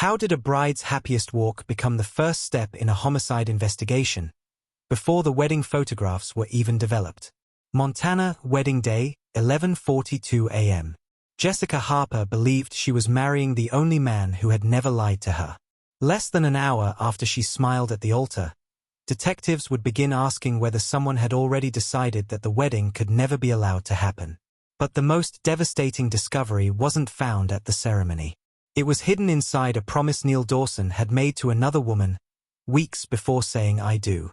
How did a bride's happiest walk become the first step in a homicide investigation, before the wedding photographs were even developed? Montana, wedding day, 11:42 a.m. Jessica Harper believed she was marrying the only man who had never lied to her. Less than an hour after she smiled at the altar, detectives would begin asking whether someone had already decided that the wedding could never be allowed to happen. But the most devastating discovery wasn't found at the ceremony. It was hidden inside a promise Neil Dawson had made to another woman, weeks before saying "I do."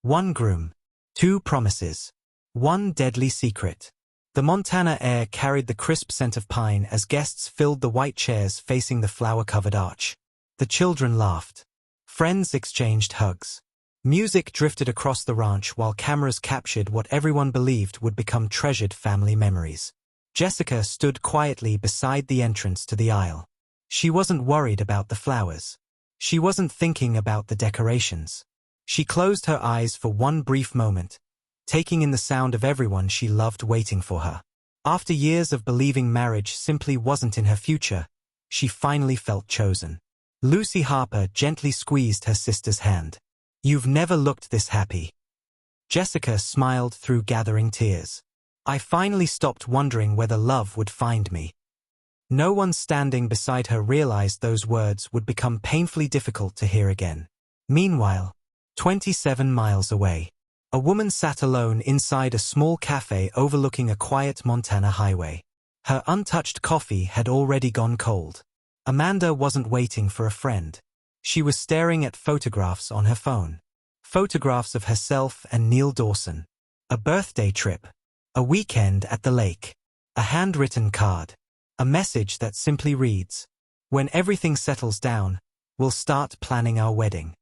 One groom, two promises, one deadly secret. The Montana air carried the crisp scent of pine as guests filled the white chairs facing the flower-covered arch. The children laughed. Friends exchanged hugs. Music drifted across the ranch while cameras captured what everyone believed would become treasured family memories. Jessica stood quietly beside the entrance to the aisle. She wasn't worried about the flowers. She wasn't thinking about the decorations. She closed her eyes for one brief moment, taking in the sound of everyone she loved waiting for her. After years of believing marriage simply wasn't in her future, she finally felt chosen. Lucy Harper gently squeezed her sister's hand. "You've never looked this happy." Jessica smiled through gathering tears. "I finally stopped wondering whether love would find me." No one standing beside her realized those words would become painfully difficult to hear again. Meanwhile, 27 miles away, a woman sat alone inside a small cafe overlooking a quiet Montana highway. Her untouched coffee had already gone cold. Amanda wasn't waiting for a friend. She was staring at photographs on her phone. Photographs of herself and Neil Dawson. A birthday trip. A weekend at the lake. A handwritten card. A message that simply reads, "When everything settles down, we'll start planning our wedding."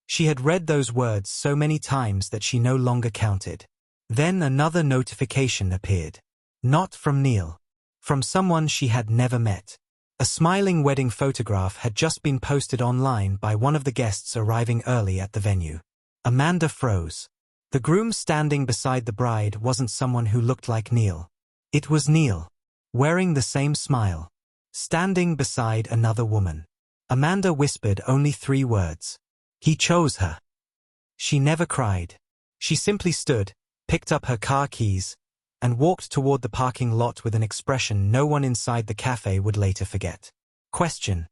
She had read those words so many times that she no longer counted. Then another notification appeared. Not from Neil. From someone she had never met. A smiling wedding photograph had just been posted online by one of the guests arriving early at the venue. Amanda froze. The groom standing beside the bride wasn't someone who looked like Neil. It was Neil, wearing the same smile, standing beside another woman. Amanda whispered only 3 words. He chose her. She never cried. She simply stood, picked up her car keys, and walked toward the parking lot with an expression no one inside the cafe would later forget. Question: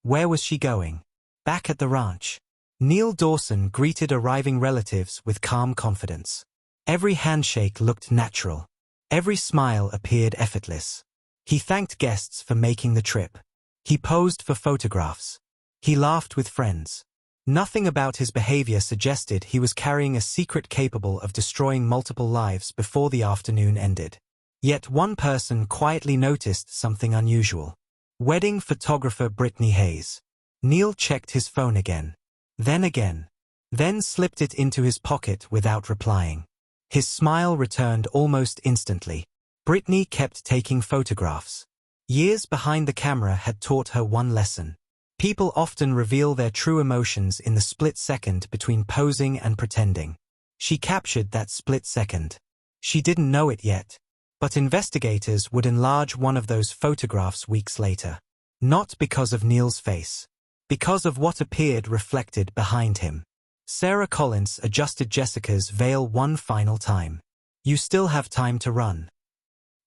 where was she going? Back at the ranch. Neil Dawson greeted arriving relatives with calm confidence. Every handshake looked natural. Every smile appeared effortless. He thanked guests for making the trip. He posed for photographs. He laughed with friends. Nothing about his behavior suggested he was carrying a secret capable of destroying multiple lives before the afternoon ended. Yet one person quietly noticed something unusual. Wedding photographer Brittany Hayes. Neil checked his phone again. Then slipped it into his pocket without replying. His smile returned almost instantly. Brittany kept taking photographs. Years behind the camera had taught her one lesson. People often reveal their true emotions in the split second between posing and pretending. She captured that split second. She didn't know it yet, but investigators would enlarge one of those photographs weeks later. Not because of Neil's face. Because of what appeared reflected behind him. Sarah Collins adjusted Jessica's veil one final time. "You still have time to run."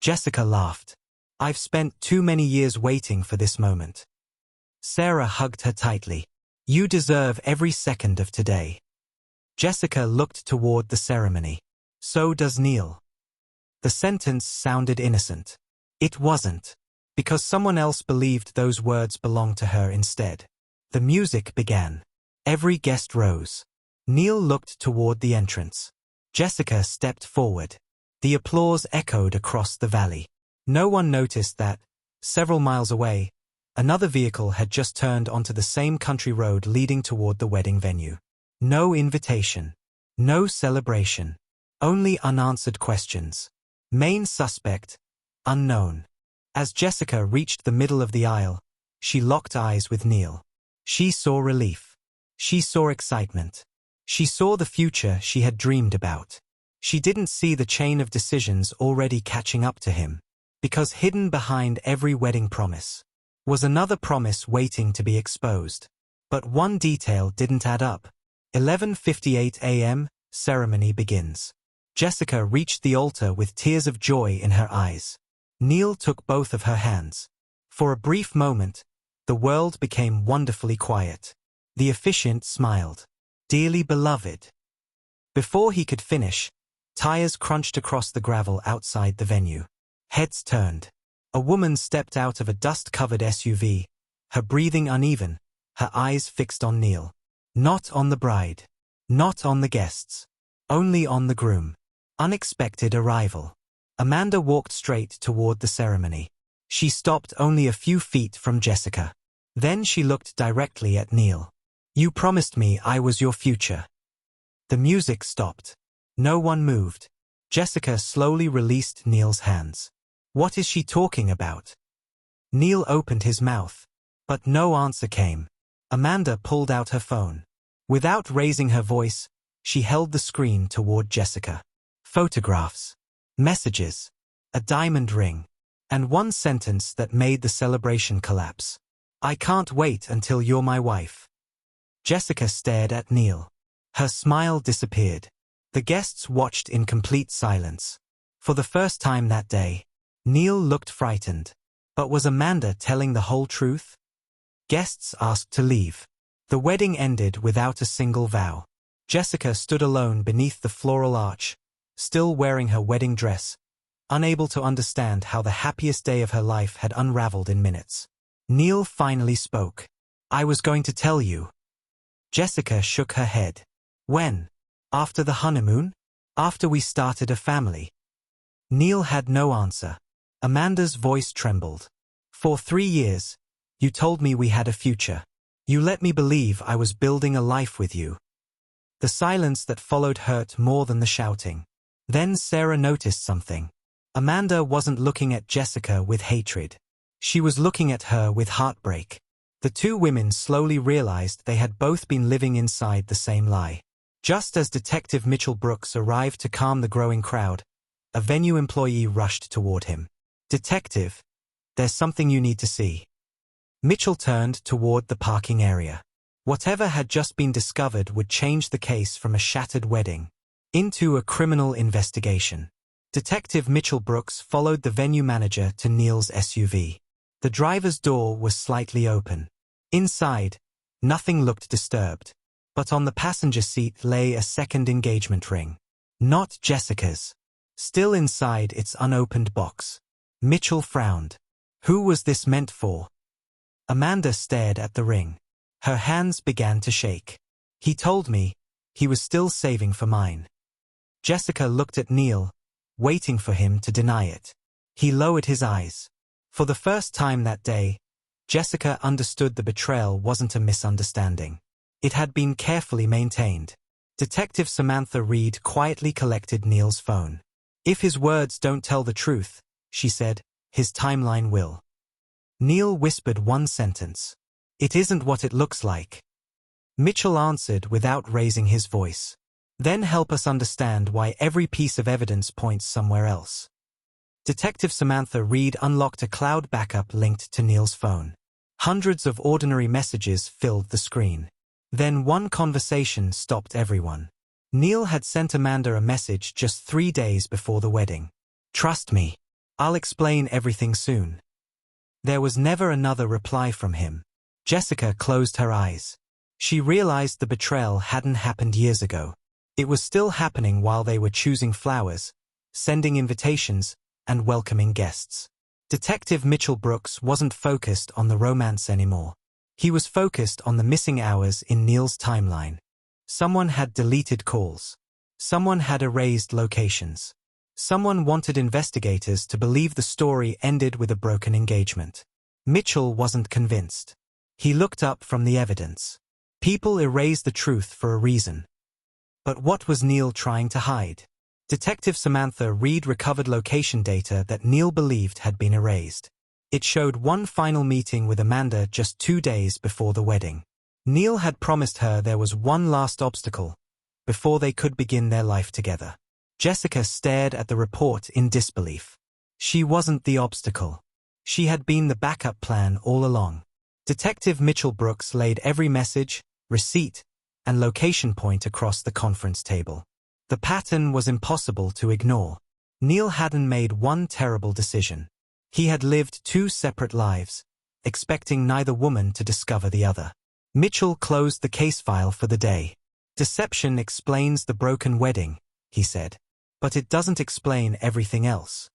Jessica laughed. "I've spent too many years waiting for this moment." Sarah hugged her tightly. "You deserve every second of today." Jessica looked toward the ceremony. "So does Neil." The sentence sounded innocent. It wasn't, because someone else believed those words belonged to her instead. The music began. Every guest rose. Neil looked toward the entrance. Jessica stepped forward. The applause echoed across the valley. No one noticed that, several miles away, another vehicle had just turned onto the same country road leading toward the wedding venue. No invitation. No celebration. Only unanswered questions. Main suspect, unknown. As Jessica reached the middle of the aisle, she locked eyes with Neil. She saw relief. She saw excitement. She saw the future she had dreamed about. She didn't see the chain of decisions already catching up to him. Because hidden behind every wedding promise Was another promise waiting to be exposed. But one detail didn't add up. 11:58 a.m., ceremony begins. Jessica reached the altar with tears of joy in her eyes. Neil took both of her hands. For a brief moment, the world became wonderfully quiet. The officiant smiled. Dearly beloved. Before he could finish, tires crunched across the gravel outside the venue. Heads turned. A woman stepped out of a dust-covered SUV, her breathing uneven, her eyes fixed on Neil. Not on the bride. Not on the guests. Only on the groom. Unexpected arrival. Amanda walked straight toward the ceremony. She stopped only a few feet from Jessica. Then she looked directly at Neil. You promised me I was your future. The music stopped. No one moved. Jessica slowly released Neil's hands. What is she talking about? Neil opened his mouth, but no answer came. Amanda pulled out her phone. Without raising her voice, she held the screen toward Jessica. Photographs. Messages. A diamond ring. And one sentence that made the celebration collapse. I can't wait until you're my wife. Jessica stared at Neil. Her smile disappeared. The guests watched in complete silence. For the first time that day, Neil looked frightened. But was Amanda telling the whole truth? Guests asked to leave. The wedding ended without a single vow. Jessica stood alone beneath the floral arch, still wearing her wedding dress, unable to understand how the happiest day of her life had unraveled in minutes. Neil finally spoke. I was going to tell you. Jessica shook her head. When? After the honeymoon? After we started a family? Neil had no answer. Amanda's voice trembled. For 3 years, you told me we had a future. You let me believe I was building a life with you. The silence that followed hurt more than the shouting. Then Sarah noticed something. Amanda wasn't looking at Jessica with hatred. She was looking at her with heartbreak. The two women slowly realized they had both been living inside the same lie. Just as Detective Mitchell Brooks arrived to calm the growing crowd, a venue employee rushed toward him. Detective, there's something you need to see. Mitchell turned toward the parking area. Whatever had just been discovered would change the case from a shattered wedding into a criminal investigation. Detective Mitchell Brooks followed the venue manager to Neil's SUV. The driver's door was slightly open. Inside, nothing looked disturbed, but on the passenger seat lay a second engagement ring. Not Jessica's. Still inside its unopened box. Mitchell frowned. Who was this meant for? Amanda stared at the ring. Her hands began to shake. He told me he was still saving for mine. Jessica looked at Neil, waiting for him to deny it. He lowered his eyes. For the first time that day, Jessica understood the betrayal wasn't a misunderstanding. It had been carefully maintained. Detective Samantha Reed quietly collected Neil's phone. If his words don't tell the truth, she said, his timeline will. Neil whispered one sentence. It isn't what it looks like. Mitchell answered without raising his voice. Then help us understand why every piece of evidence points somewhere else. Detective Samantha Reed unlocked a cloud backup linked to Neil's phone. Hundreds of ordinary messages filled the screen. Then one conversation stopped everyone. Neil had sent Amanda a message just 3 days before the wedding. Trust me. I'll explain everything soon. There was never another reply from him. Jessica closed her eyes. She realized the betrayal hadn't happened years ago. It was still happening while they were choosing flowers, sending invitations, and welcoming guests. Detective Mitchell Brooks wasn't focused on the romance anymore. He was focused on the missing hours in Neil's timeline. Someone had deleted calls. Someone had erased locations. Someone wanted investigators to believe the story ended with a broken engagement. Mitchell wasn't convinced. He looked up from the evidence. People erase the truth for a reason. But what was Neil trying to hide? Detective Samantha Reed recovered location data that Neil believed had been erased. It showed one final meeting with Amanda just 2 days before the wedding. Neil had promised her there was one last obstacle before they could begin their life together. Jessica stared at the report in disbelief. She wasn't the obstacle. She had been the backup plan all along. Detective Mitchell Brooks laid every message, receipt, and location point across the conference table. The pattern was impossible to ignore. Neil hadn't made one terrible decision. He had lived two separate lives, expecting neither woman to discover the other. Mitchell closed the case file for the day. Deception explains the broken wedding, he said. But it doesn't explain everything else.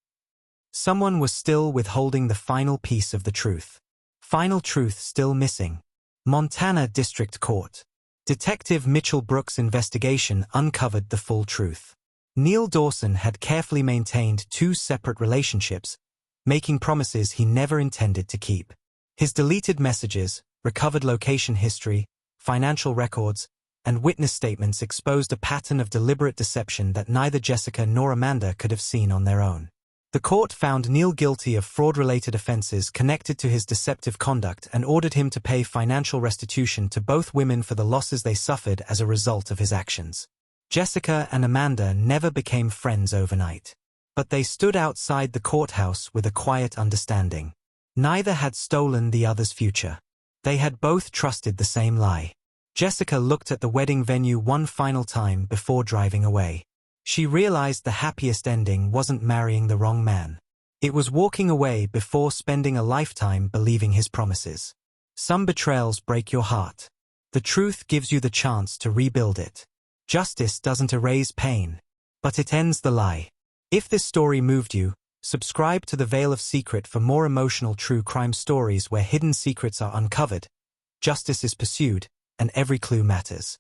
Someone was still withholding the final piece of the truth. Final truth still missing. Montana District Court. Detective Mitchell Brooks' investigation uncovered the full truth. Neil Dawson had carefully maintained two separate relationships, making promises he never intended to keep. His deleted messages, recovered location history, financial records, and witness statements exposed a pattern of deliberate deception that neither Jessica nor Amanda could have seen on their own. The court found Neil guilty of fraud-related offenses connected to his deceptive conduct and ordered him to pay financial restitution to both women for the losses they suffered as a result of his actions. Jessica and Amanda never became friends overnight. But they stood outside the courthouse with a quiet understanding. Neither had stolen the other's future. They had both trusted the same lie. Jessica looked at the wedding venue one final time before driving away. She realized the happiest ending wasn't marrying the wrong man. It was walking away before spending a lifetime believing his promises. Some betrayals break your heart. The truth gives you the chance to rebuild it. Justice doesn't erase pain, but it ends the lie. If this story moved you, subscribe to The Veil of Secret for more emotional true crime stories where hidden secrets are uncovered, justice is pursued, and every clue matters.